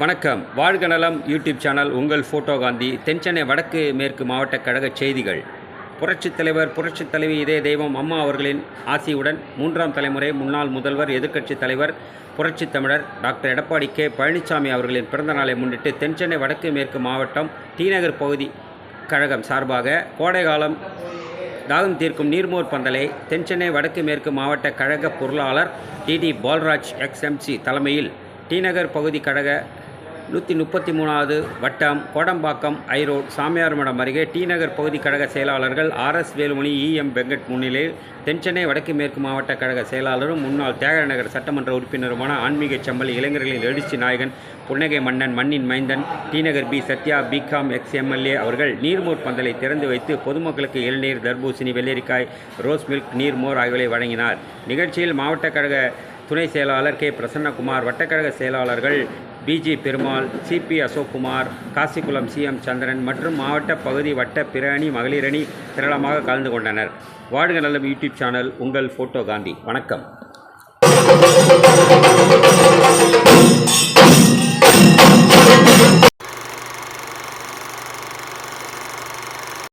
வணக்கம். வாழ்க நலம் யூடியூப் சேனல் உங்கள் ஃபோட்டோ காந்தி. தென்சென்னை வடக்கு மேற்கு மாவட்ட கழக செய்திகள். புரட்சித் தலைவர் புரட்சித் தலைவி இதய தெய்வம் அம்மா அவர்களின் ஆசியுடன் 3ஆம் தலைமுறை முன்னாள் முதல்வர் எதிர்க்கட்சித் தலைவர் புரட்சித் தமிழர் டாக்டர் எடப்பாடி கே பழனிசாமி அவர்களின் பிறந்த நாளை முன்னிட்டு தென்சென்னை வடக்கு மேற்கு மாவட்டம் டிநகர் பகுதி கழகம் சார்பாக கோடைகாலம் தாகம் தீர்க்கும் நீர்மோர் பந்தலை தென்சென்னை வடக்கு மேற்கு மாவட்ட கழக பொருளாளர் டிடி பால்ராஜ் எக்ஸ்எம்சி தலைமையில் டிநகர் பகுதி கழக 133வது வட்டம் கோடம்பாக்கம் ஐரோட் சாமியார்மடம் அருகே டிநகர் பகுதி கழக செயலாளர்கள் RS வேலுமணி EM வெங்கட் முன்னிலையில் தென்சென்னை வடக்கு மேற்கு மாவட்ட கழக செயலாளரும் முன்னாள் தியாகநகர் சட்டமன்ற உறுப்பினருமான ஆன்மீக செம்மல் இளைஞர்களின் எழுச்சி நாயகன் புன்னகை மன்னன் மண்ணின் மைந்தன் T Nagar B Sathya BCom ex-MLA அவர்கள் நீர்மோர் பந்தலை திறந்து வைத்து பொதுமக்களுக்கு இளநீர், தர்பூசணி, வெள்ளரிக்காய், ரோஸ் மில்க், நீர்மோர் ஆகியவை வழங்கினார். நிகழ்ச்சியில் மாவட்ட கழக துணை செயலாளர் கே பிரசன்னகுமார், வட்டக்கழக செயலாளர்கள் BG Perumal, CP Ashokkumar, காசிக்குளம் CM சந்திரன் மற்றும் மாவட்ட பகுதி வட்ட பிற அணி மகளிர் அணி திரளமாக கலந்து கொண்டனர். வாழ்க நலம் யூடியூப் சேனல் உங்கள் ஃபோட்டோ காந்தி. வணக்கம்.